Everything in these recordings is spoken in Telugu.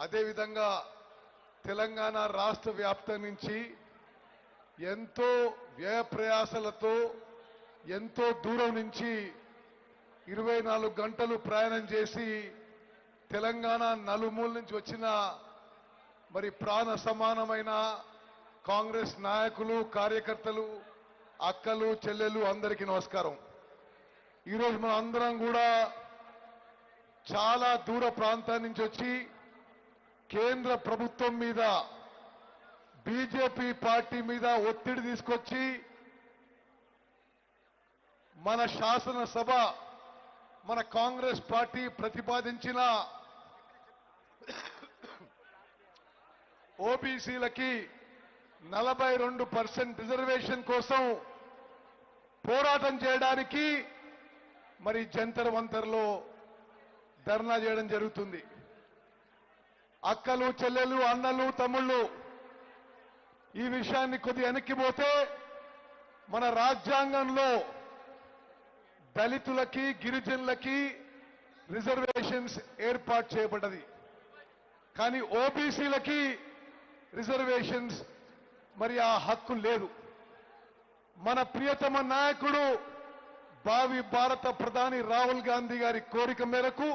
అదేవిధంగా తెలంగాణ రాష్ట్ర వ్యాప్తం నుంచి ఎంతో వ్యయ ప్రయాసలతో ఎంతో దూరం నుంచి 24 గంటలు ప్రయాణం చేసి తెలంగాణ నలుమూల నుంచి వచ్చిన మరి ప్రాణ సమానమైన కాంగ్రెస్ నాయకులు కార్యకర్తలు అక్కలు చెల్లెలు అందరికీ నమస్కారం. ఈరోజు మనం అందరం కూడా చాలా దూర ప్రాంతాల నుంచి వచ్చి కేంద్ర ప్రభుత్వం మీద బీజేపీ పార్టీ మీద ఒత్తిడి తీసుకొచ్చి మన శాసనసభ మన కాంగ్రెస్ పార్టీ ప్రతిపాదించిన ఓబీసీలకి 42% రిజర్వేషన్ కోసం పోరాటం చేయడానికి మరి జంతర్ మంతర్లో ధర్నా చేయడం జరుగుతుంది. అక్కలు చెల్లెలు అన్నలు తమ్ముళ్ళు ఈ విషయాన్ని కొద్దిగా వెనక్కిపోతే మన రాజ్యాంగంలో దళితులకి గిరిజనులకి రిజర్వేషన్స్ ఏర్పాటు చేయబడ్డది. కానీ ఓబీసీలకి రిజర్వేషన్స్ మరి ఆ హక్కు లేదు. మన ప్రియతమ నాయకుడు భావి భారత ప్రధాని రాహుల్ గాంధీ గారి కోరిక మేరకు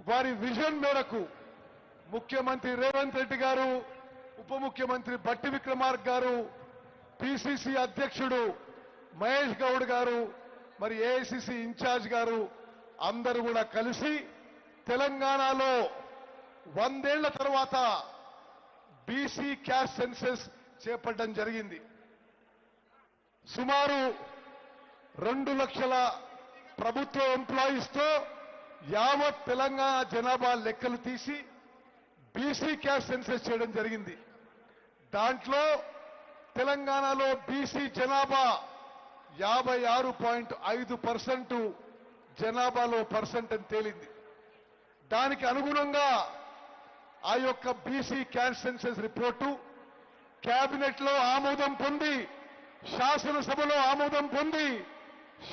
వారి విజన్ మేరకు ముఖ్యమంత్రి రేవంత్ రెడ్డి గారు ఉప ముఖ్యమంత్రి బట్టి విక్రమార్క గారు పిసిసి అధ్యక్షుడు మహేష్ గౌడ్ గారు మరి ఏఐసిసి ఇన్ఛార్జ్ గారు అందరూ కూడా కలిసి తెలంగాణలో 100 ఏళ్ల తర్వాత బీసీ క్యాస్ట్ సెన్సస్ చేపట్టడం జరిగింది. సుమారు 2 లక్షల ప్రభుత్వ ఎంప్లాయీస్ తో యావత్ తెలంగాణ జనాభా లెక్కలు తీసి బీసీ క్యాస్ట్ సెన్సస్ చేయడం జరిగింది. దాంట్లో తెలంగాణలో బీసీ జనాభా 56.5% జనాభాలో పర్సెంట్ అని తేలింది. దానికి అనుగుణంగా ఆ యొక్క BC caste census report cabinet లో ఆమోదం పొంది శాసనసభలో ఆమోదం పొంది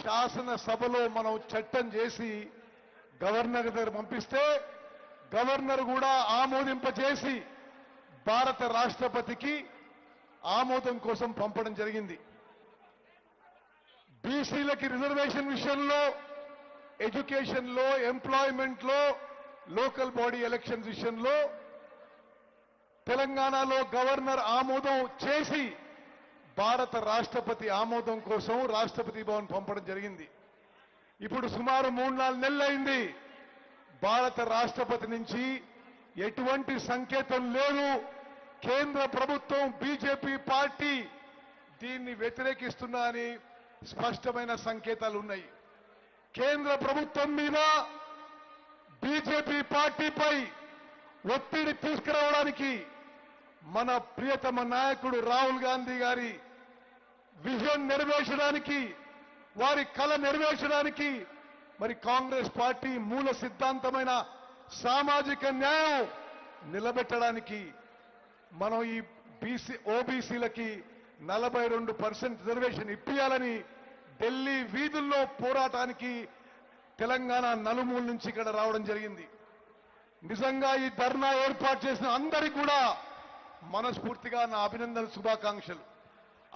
శాసనసభలో మనం చట్టం చేసి గవర్నర్ దగ్గర పంపిస్తే గవర్నర్ కూడా ఆమోదింపజేసి భారత రాష్ట్రపతికి ఆమోదం కోసం పంపడం జరిగింది. బీసీలకి రిజర్వేషన్ విషయంలో ఎడ్యుకేషన్ లో ఎంప్లాయ్మెంట్ లో లోకల్ బాడీ ఎలక్షన్స్ విషయంలో తెలంగాణలో గవర్నర్ ఆమోదం చేసి భారత రాష్ట్రపతి ఆమోదం కోసం రాష్ట్రపతి భవన్ పంపడం జరిగింది. ఇప్పుడు సుమారు 3-4 నెలలైంది. భారత రాష్ట్రపతి నుంచి ఎటువంటి సంకేతం లేదు. కేంద్ర ప్రభుత్వం బీజేపీ పార్టీ దీన్ని వ్యతిరేకిస్తున్నా అని స్పష్టమైన సంకేతాలు ఉన్నాయి. కేంద్ర ప్రభుత్వం మీద బీజేపీ పార్టీపై ఒత్తిడి తీసుకురావడానికి మన ప్రియతమ నాయకుడు రాహుల్ గాంధీ గారి విజన్ నెరవేర్చడానికి వారి కళ నెరవేర్చడానికి మరి కాంగ్రెస్ పార్టీ మూల సిద్ధాంతమైన సామాజిక న్యాయం నిలబెట్టడానికి మనం ఈ ఓబీసీలకి 42% రిజర్వేషన్ ఇప్పియాలని ఢిల్లీ వీధుల్లో పోరాటానికి తెలంగాణ నలుమూల నుంచి ఇక్కడ రావడం జరిగింది. నిజంగా ఈ ధర్నా ఏర్పాటు చేసిన అందరికీ కూడా మనస్ఫూర్తిగా నా అభినందనలు శుభాకాంక్షలు.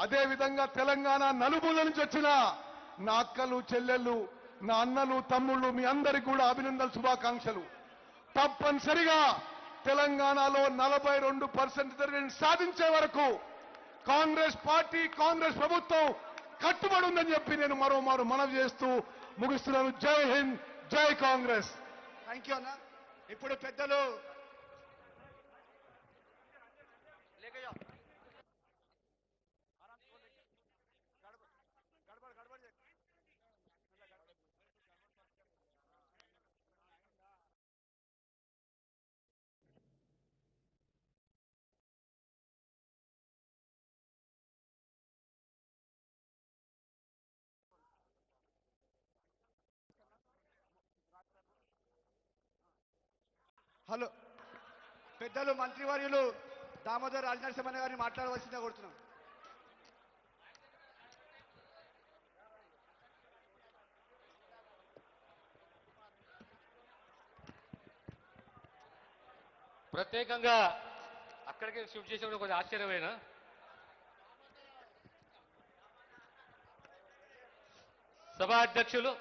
అదేవిధంగా తెలంగాణ నలుమూల నుంచి వచ్చిన నా అక్కలు చెల్లెళ్ళు నా అన్నలు తమ్ముళ్ళు మీ అందరికీ కూడా అభినందనలు శుభాకాంక్షలు. తప్పనిసరిగా తెలంగాణలో 42% రిజర్వేషన్ సాధించే వరకు కాంగ్రెస్ పార్టీ కాంగ్రెస్ ప్రభుత్వం కట్టుబడి ఉందని చెప్పి నేను మరోమారు మనవి చేస్తూ ముగిస్తున్నాను. జై హింద్, జై కాంగ్రెస్. థ్యాంక్ యూ అన్న. ఇప్పుడు పెద్దలు హలో పెద్దలు మంత్రివర్యులు దామోదర్ రాజనరసింహన్న గారిని మాట్లాడవలసిందిగా కోరుతున్నాం. ప్రత్యేకంగా అక్కడికి షిఫ్ట్ చేసినప్పుడు కొంచెం ఆశ్చర్యమైన సభా అధ్యక్షులు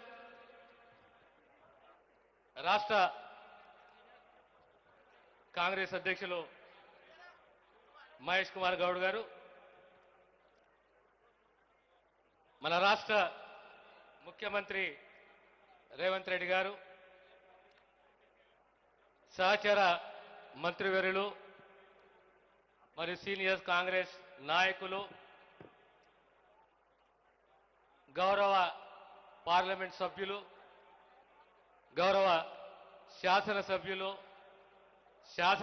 రాష్ట్ర కాంగ్రెస్ అధ్యక్షులు మహేష్ కుమార్ గౌడ్ గారు, మన రాష్ట్ర ముఖ్యమంత్రి రేవంత్ రెడ్డి గారు, సహచర మంత్రివర్యులు మరియు సీనియర్ కాంగ్రెస్ నాయకులు, గౌరవ పార్లమెంట్ సభ్యులు, గౌరవ శాసనసభ్యులు, శాసన